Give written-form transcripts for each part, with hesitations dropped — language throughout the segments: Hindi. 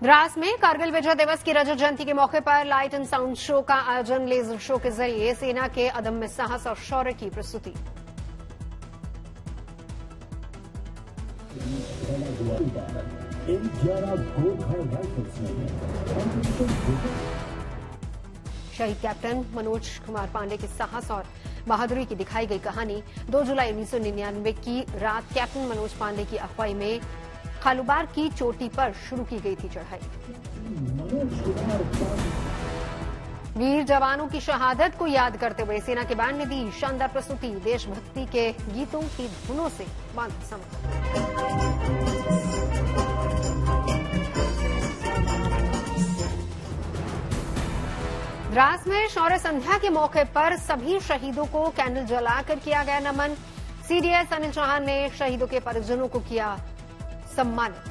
द्रास में कारगिल विजय दिवस की रजत जयंती के मौके पर लाइट एंड साउंड शो का आयोजन, लेजर शो के जरिए सेना के अदम्य साहस और शौर्य की प्रस्तुति। शहीद कैप्टन मनोज कुमार पांडे के साहस और बहादुरी की दिखाई गई कहानी। 2 जुलाई 1999 की रात कैप्टन मनोज पांडे की अगुवाई में खालूबार की चोटी पर शुरू की गई थी चढ़ाई। वीर जवानों की शहादत को याद करते हुए सेना के बैंड ने दी शानदार प्रस्तुति। देशभक्ति के गीतों की धुनों से बांधा समा। द्रास में शौर्य संध्या के मौके पर सभी शहीदों को कैंडल जलाकर किया गया नमन। सीडीएस अनिल चौहान ने शहीदों के परिजनों को किया सम्मानित।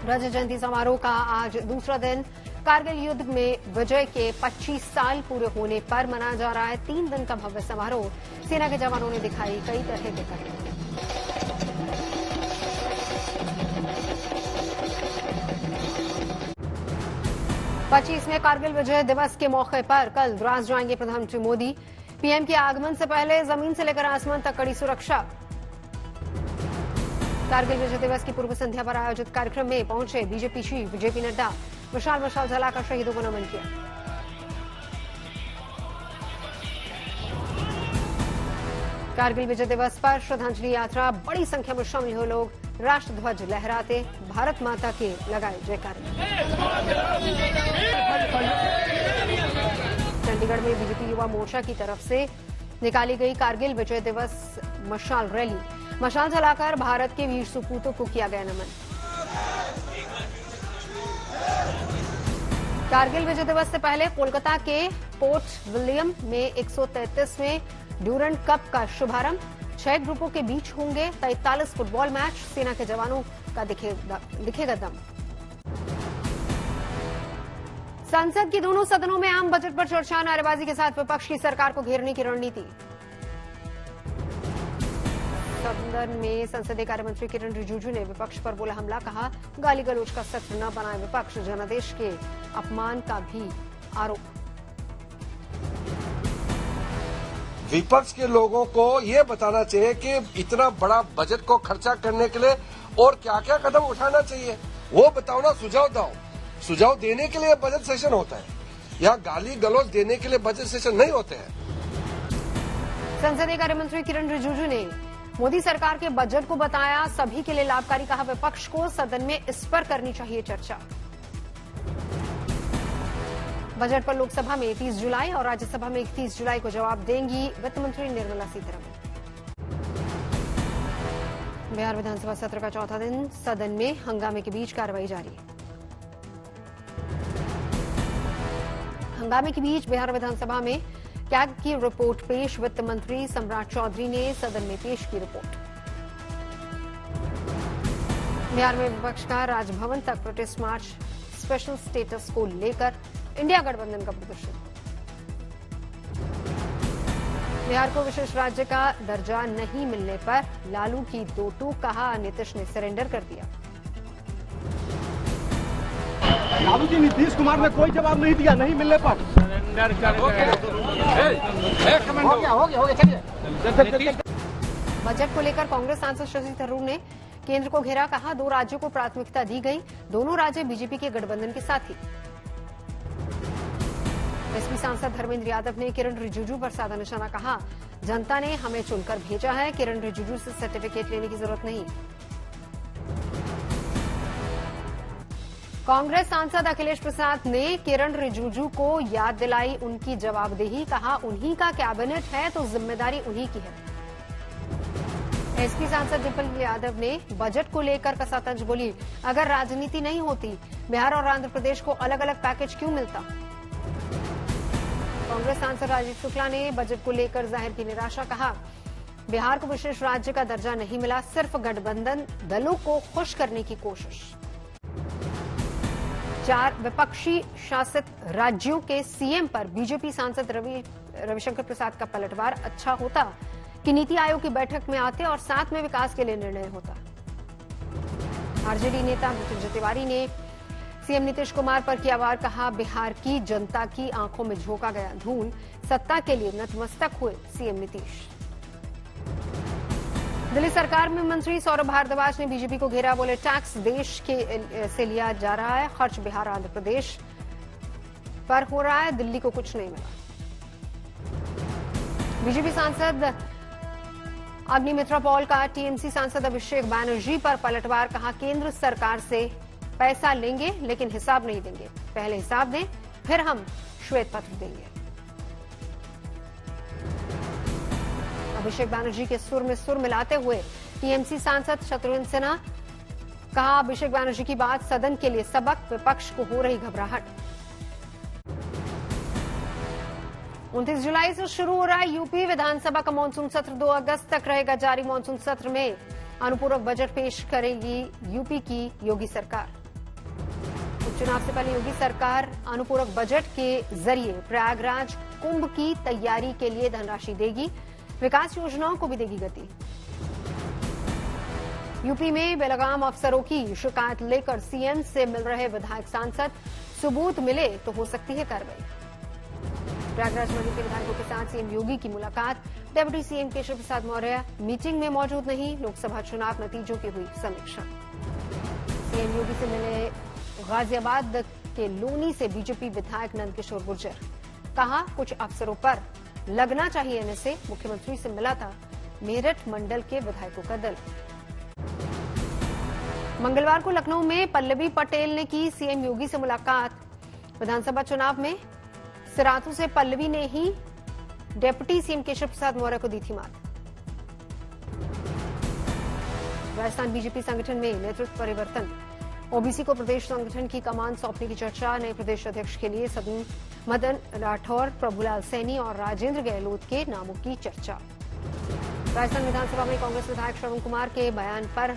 रजत जयंती समारोह का आज दूसरा दिन। कारगिल युद्ध में विजय के 25 साल पूरे होने पर मनाया जा रहा है 3 दिन का भव्य समारोह। सेना के जवानों ने दिखाई कई तरह के करतब। 25वें कारगिल विजय दिवस के मौके पर कल द्रास जाएंगे प्रधानमंत्री मोदी। पीएम के आगमन से पहले जमीन से लेकर आसमान तक कड़ी सुरक्षा। कारगिल विजय दिवस की पूर्व संध्या पर आयोजित कार्यक्रम में पहुंचे बीजेपी चीफ जेपी नड्डा। मशाल जलाकर शहीदों को नमन किया। कारगिल विजय दिवस पर श्रद्धांजलि यात्रा, बड़ी संख्या में शामिल हुए लोग राष्ट्रध्वज लहराते भारत माता के लगाए जयकारे। चंडीगढ़ में बीजेपी युवा मोर्चा की तरफ से निकाली गई कारगिल विजय दिवस मशाल रैली। मशाल जलाकर भारत के वीर सपूतों को किया गया नमन। कारगिल विजय दिवस से पहले कोलकाता के पोर्ट विलियम में 133वें ड्यूरेंट कप का शुभारंभ। 6 ग्रुपों के बीच होंगे 43 फुटबॉल मैच। सेना के जवानों का दिखेगा दम। संसद के दोनों सदनों में आम बजट पर चर्चा, नारेबाजी के साथ विपक्ष की सरकार को घेरने की रणनीति। सदन में संसदीय कार्य मंत्री किरण रिजिजू ने विपक्ष पर बोला हमला, कहा गाली गलौज का सत्र न बनाए विपक्ष। जनादेश के अपमान का भी आरोप। विपक्ष के लोगों को ये बताना चाहिए कि इतना बड़ा बजट को खर्चा करने के लिए और क्या क्या कदम उठाना चाहिए, वो बताओ ना, सुझाव दो। सुझाव देने के लिए बजट सेशन होता है, या गाली गलौज देने के लिए बजट सेशन नहीं होते हैं। संसदीय कार्य मंत्री किरण रिजिजू ने मोदी सरकार के बजट को बताया सभी के लिए लाभकारी, कहा विपक्ष को सदन में इस पर करनी चाहिए चर्चा। बजट पर लोकसभा में 30 जुलाई और राज्यसभा में 31 जुलाई को जवाब देंगी वित्त मंत्री निर्मला सीतारमण। बिहार विधानसभा सत्र का चौथा दिन, सदन में हंगामे के बीच कार्रवाई जारी। हंगामे के बीच बिहार विधानसभा में कैग की रिपोर्ट पेश। वित्त मंत्री सम्राट चौधरी ने सदन में पेश की रिपोर्ट। बिहार में विपक्ष का राजभवन तक प्रोटेस्ट मार्च, स्पेशल स्टेटस को लेकर इंडिया गठबंधन का प्रदर्शन। बिहार को विशेष राज्य का दर्जा नहीं मिलने पर लालू की 2 टूक, कहा नीतीश ने सरेंडर कर दिया। लालू जी नीतीश कुमार ने कोई जवाब नहीं दिया, नहीं मिलने पर सरेंडर कर गया। बजट को लेकर कांग्रेस सांसद शशि थरूर ने केंद्र को घेरा, कहा 2 राज्यों को प्राथमिकता दी गई, दोनों राज्य बीजेपी के गठबंधन के साथी। एसपी सांसद धर्मेंद्र यादव ने किरण रिजिजू पर साधा निशाना, कहा जनता ने हमें चुनकर भेजा है, किरण रिजिजू से सर्टिफिकेट लेने की जरूरत नहीं। कांग्रेस सांसद अखिलेश प्रसाद ने किरण रिजिजू को याद दिलाई उनकी जवाबदेही, कहा उन्हीं का कैबिनेट है तो जिम्मेदारी उन्हीं की है। एसपी सांसद डिम्पल यादव ने बजट को लेकर कसा तंज, बोली अगर राजनीति नहीं होती बिहार और आंध्र प्रदेश को अलग अलग पैकेज क्यों मिलता। कांग्रेस सांसद राजीव शुक्ला ने बजट को लेकर जाहिर की निराशा, कहा बिहार को विशेष राज्य का दर्जा नहीं मिला, सिर्फ गठबंधन दलों को खुश करने की कोशिश। 4 विपक्षी शासित राज्यों के सीएम पर बीजेपी सांसद रविशंकर प्रसाद का पलटवार, अच्छा होता कि नीति आयोग की बैठक में आते और साथ में विकास के लिए निर्णय होता। आरजेडी नेता मृत्युंजय तिवारी ने सीएम नीतीश कुमार पर किया वार, कहा बिहार की जनता की आंखों में झोंका गया धूल, सत्ता के लिए नतमस्तक हुए सीएम नीतीश। दिल्ली सरकार में मंत्री सौरभ भारद्वाज ने बीजेपी को घेरा, बोले टैक्स देश से लिया जा रहा है, खर्च बिहार आंध्र प्रदेश पर हो रहा है, दिल्ली को कुछ नहीं मिला। बीजेपी सांसद अग्निमित्रा पॉल का टीएमसी सांसद अभिषेक बैनर्जी पर पलटवार, कहा केंद्र सरकार से पैसा लेंगे लेकिन हिसाब नहीं देंगे, पहले हिसाब दें फिर हम श्वेत पत्र देंगे। अभिषेक बैनर्जी के सुर में सुर मिलाते हुए टीएमसी सांसद शत्रुघ्न सिन्हा, कहा अभिषेक बैनर्जी की बात सदन के लिए सबक, विपक्ष को हो रही घबराहट। 29 जुलाई से शुरू हो रहा है यूपी विधानसभा का मानसून सत्र, 2 अगस्त तक रहेगा जारी। मानसून सत्र में अनुपूरक बजट पेश करेगी यूपी की योगी सरकार। उपचुनाव से पहले योगी सरकार अनुपूरक बजट के जरिए प्रयागराज कुंभ की तैयारी के लिए धनराशि देगी, विकास योजनाओं को भी देगी गति। यूपी में बेलगाम अफसरों की शिकायत लेकर सीएम से मिल रहे विधायक सांसद, सबूत मिले तो हो सकती है कार्रवाई। प्रयागराज मंडल के विधायकों के साथ सीएम योगी की मुलाकात, deputy CM Keshav Prasad Maurya meeting में मौजूद नहीं, लोकसभा चुनाव नतीजों की हुई समीक्षा। सीएम योगी से मिले गाजियाबाद के लोनी से बीजेपी विधायक नंदकिशोर गुर्जर, कहा कुछ अफसरों पर लगना चाहिए एनएसए, मुख्यमंत्री से मिला था मेरठ मंडल के विधायकों का दल। मंगलवार को लखनऊ में पल्लवी पटेल ने की सीएम योगी से मुलाकात, विधानसभा चुनाव में सिराथू से पल्लवी ने ही डेप्यूटी सीएम केशव प्रसाद मौर्य को दी थी मात। राजस्थान बीजेपी संगठन में नेतृत्व परिवर्तन, ओबीसी को प्रदेश संगठन की कमान सौंपने की चर्चा, नए प्रदेश अध्यक्ष के लिए सदन मदन राठौर, प्रभुलाल सैनी और राजेंद्र गहलोत के नामों की चर्चा। राजस्थान विधानसभा में कांग्रेस विधायक श्रवण कुमार के बयान पर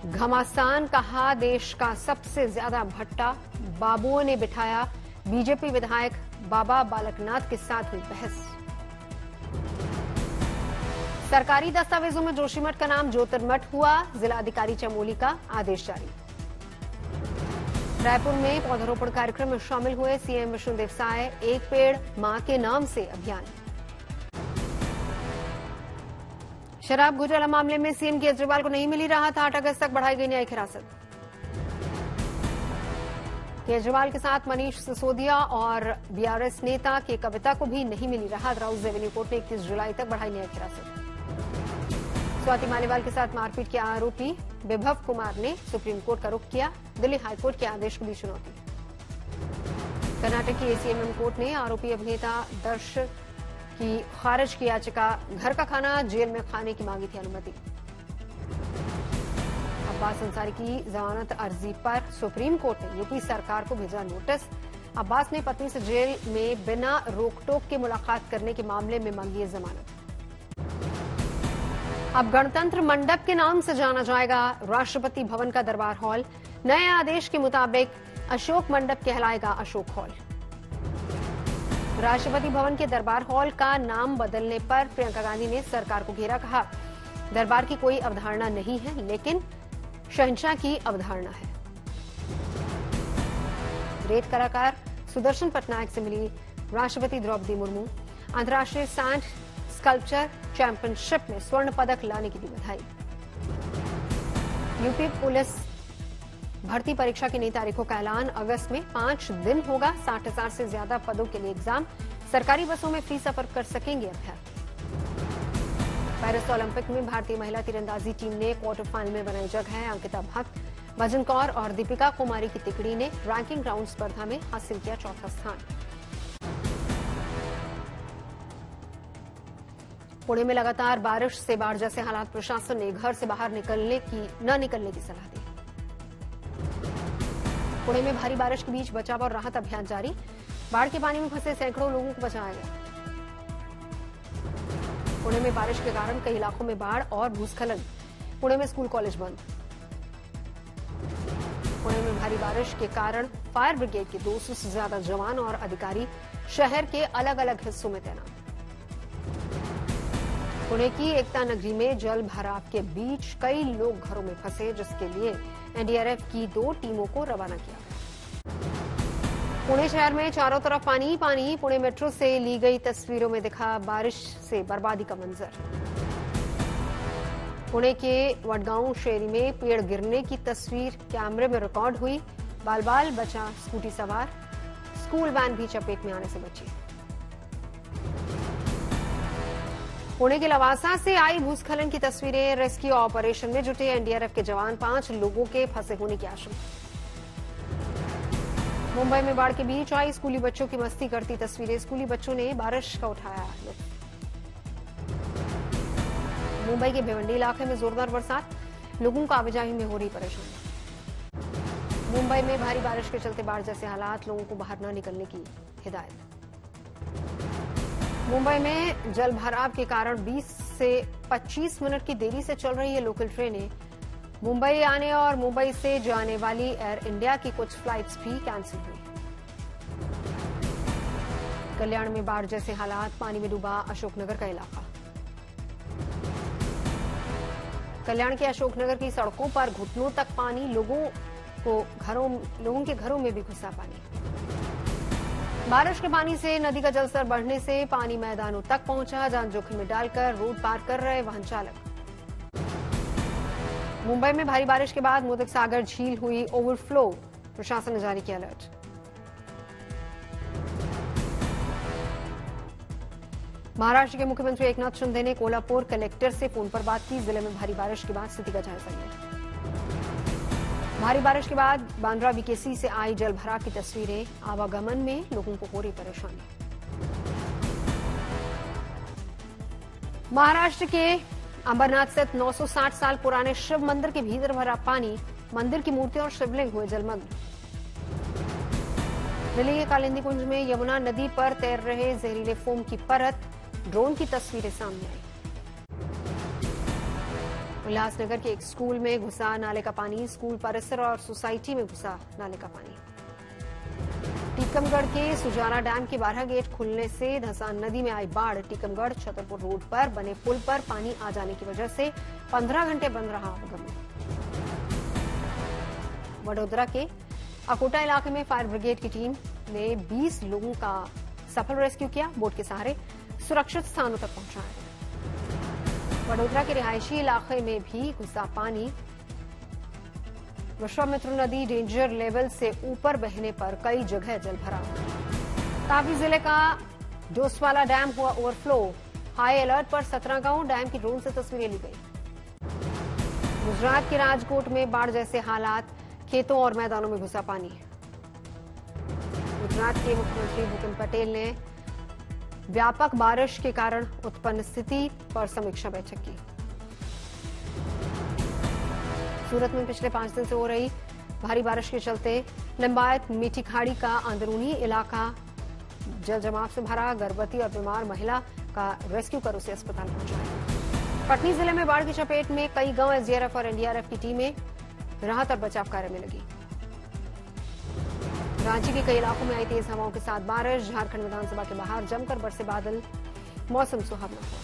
घमासान, कहा देश का सबसे ज्यादा भट्टा बाबुओं ने बिठाया, बीजेपी विधायक बाबा बालकनाथ के साथ हुई बहस। सरकारी दस्तावेजों में जोशीमठ का नाम ज्योतिर्मठ हुआ, जिलाधिकारी चमोली का आदेश जारी। रायपुर में पौधारोपण कार्यक्रम में शामिल हुए सीएम विष्णुदेव साय, एक पेड़ मां के नाम से अभियान। शराब घोटाला मामले में सीएम केजरीवाल को नहीं मिली राहत, 8 अगस्त तक बढ़ाई गई न्यायिक हिरासत। केजरीवाल के साथ मनीष सिसोदिया और बीआरएस नेता के कविता को भी नहीं मिली राहत, राउस रेवेन्यू कोर्ट ने 31 जुलाई तक बढ़ाई न्यायिक हिरासत। स्वाति मालीवाल के साथ मारपीट के आरोपी विभव कुमार ने सुप्रीम कोर्ट का रुख किया, दिल्ली हाईकोर्ट के आदेश को दी चुनौती। कर्नाटक की एसीएमएम कोर्ट ने आरोपी अभिनेता दर्श की खारिज की याचिका, घर का खाना जेल में खाने की मांगी थी अनुमति। अब्बास अंसारी की जमानत अर्जी पर सुप्रीम कोर्ट ने यूपी सरकार को भेजा नोटिस, अब्बास ने पत्नी से जेल में बिना रोक-टोक के मुलाकात करने के मामले में मांगी है जमानत। अब गणतंत्र मंडप के नाम से जाना जाएगा राष्ट्रपति भवन का दरबार हॉल, नए आदेश के मुताबिक अशोक मंडप कहलाएगा अशोक हॉल। राष्ट्रपति भवन के दरबार हॉल का नाम बदलने पर प्रियंका गांधी ने सरकार को घेरा, कहा दरबार की कोई अवधारणा नहीं है लेकिन शहंशाह की अवधारणा है। ग्रेट कलाकार सुदर्शन पटनायक से मिली राष्ट्रपति द्रौपदी मुर्मू, अंतर्राष्ट्रीय सैंड स्कल्पचर चैंपियनशिप में स्वर्ण पदक लाने की दी बधाई। यूपी पुलिस भर्ती परीक्षा की नई तारीखों का ऐलान, अगस्त में 5 दिन होगा, 60,000 से ज्यादा पदों के लिए एग्जाम, सरकारी बसों में फ्री सफर कर सकेंगे अभ्यर्थी। पेरिस ओलंपिक में भारतीय महिला तीरंदाजी टीम ने क्वार्टर फाइनल में बनाई जगह, अंकिता भट्ट, भजन कौर और दीपिका कुमारी की तिकड़ी ने रैंकिंग राउंड स्पर्धा में हासिल किया चौथा स्थान। पुणे में लगातार बारिश से बाढ़ जैसे हालात, प्रशासन ने घर से बाहर न निकलने की सलाह दी। पुणे में भारी बारिश के बीच बचाव और राहत अभियान जारी, बाढ़ के पानी में फंसे सैकड़ों लोगों को बचाया गया। पुणे में बारिश के कारण कई इलाकों में बाढ़ और भूस्खलन, पुणे में स्कूल कॉलेज बंद। पुणे में भारी बारिश के कारण फायर ब्रिगेड के 200 से ज्यादा जवान और अधिकारी शहर के अलग अलग हिस्सों में तैनात। पुणे की एकता नगरी में जल भराव के बीच कई लोग घरों में फंसे, जिसके लिए एनडीआरएफ की 2 टीमों को रवाना किया गया। पुणे शहर में चारों तरफ पानी पानी। पुणे मेट्रो से ली गई तस्वीरों में दिखा बारिश से बर्बादी का मंजर। पुणे के वडगांव शेरी में पेड़ गिरने की तस्वीर कैमरे में रिकॉर्ड हुई। बाल बाल बचा स्कूटी सवार, स्कूल वैन भी चपेट में आने से बची। पुणे के लवासा से आई भूस्खलन की तस्वीरें। रेस्क्यू ऑपरेशन में जुटे एनडीआरएफ के जवान, 5 लोगों के फंसे होने की आशंका। मुंबई में बाढ़ के बीच आई स्कूली बच्चों की मस्ती करती तस्वीरें। स्कूली बच्चों ने बारिश का उठाया लुत्फ। मुंबई के भिवंडी इलाके में जोरदार बरसात, लोगों को आवाजाही में हो रही परेशानी। मुंबई में भारी बारिश के चलते बाढ़ जैसे हालात, लोगों को बाहर न निकलने की हिदायत। मुंबई में जल भराव के कारण 20 से 25 मिनट की देरी से चल रही है लोकल ट्रेनें। मुंबई आने और मुंबई से जाने वाली एयर इंडिया की कुछ फ्लाइट्स भी कैंसिल हुई। कल्याण में बाढ़ जैसे हालात, पानी में डूबा अशोकनगर का इलाका। कल्याण के अशोकनगर की सड़कों पर घुटनों तक पानी, लोगों के घरों में भी घुसा पानी। बारिश के पानी से नदी का जलस्तर बढ़ने से पानी मैदानों तक पहुंचा। जान जोखिम में डालकर रोड पार कर रहे वाहन चालक। मुंबई में भारी बारिश के बाद मोदक सागर झील हुई ओवरफ्लो, प्रशासन ने जारी किया अलर्ट। महाराष्ट्र के मुख्यमंत्री एकनाथ शिंदे ने कोल्हापुर कलेक्टर से फोन पर बात की। जिले में भारी बारिश के बाद स्थिति का जायजा लिया। भारी बारिश के बाद बांद्रा बीकेसी से आई जल भराव की तस्वीरें। आवागमन में लोगों को हो रही परेशानी। महाराष्ट्र के अंबरनाथ स्थित 960 साल पुराने शिव मंदिर के भीतर भरा पानी, मंदिर की मूर्तियां और शिवलिंग हुए जलमग्न। दिल्ली के कालिंदी कुंज में यमुना नदी पर तैर रहे जहरीले फोम की परत, ड्रोन की तस्वीरें सामने आई। उल्लासनगर के एक स्कूल में घुसा नाले का पानी, स्कूल परिसर और सोसाइटी में घुसा नाले का पानी। टीकमगढ़ के सुजारा डैम के 12 गेट खुलने से धसान नदी में आई बाढ़। टीकमगढ़ छतरपुर रोड पर बने पुल पर पानी आ जाने की वजह से 15 घंटे बंद रहा आवागमन। वडोदरा के अकोटा इलाके में फायर ब्रिगेड की टीम ने 20 लोगों का सफल रेस्क्यू किया, बोट के सहारे सुरक्षित स्थानों तक पहुंचाया। वडोदरा के रिहायशी इलाके में भी घुसा पानी। विश्वामित्र नदी डेंजर लेवल से ऊपर बहने पर कई जगह जल भरा। तापी जिले का डोसवाला डैम हुआ ओवरफ्लो। हाई अलर्ट पर 17 गांव, डैम की ड्रोन से तस्वीरें ली गई। गुजरात के राजकोट में बाढ़ जैसे हालात, खेतों और मैदानों में घुसा पानी। गुजरात के मुख्यमंत्री भूपेन्द्र पटेल ने व्यापक बारिश के कारण उत्पन्न स्थिति पर समीक्षा बैठक की। सूरत में पिछले 5 दिन से हो रही भारी बारिश के चलते लिंबायत मीठी खाड़ी का अंदरूनी इलाका जल जमाव से भरा। गर्भवती और बीमार महिला का रेस्क्यू कर उसे अस्पताल पहुंचाया। पटनी जिले में बाढ़ की चपेट में कई गांव, एसडीआरएफ और एनडीआरएफ की टीमें राहत और बचाव कार्य में लगी। रांची के कई इलाकों में आई तेज हवाओं के साथ बारिश। झारखंड विधानसभा के बाहर जमकर बरसे बादल, मौसम सुहावना हुआ।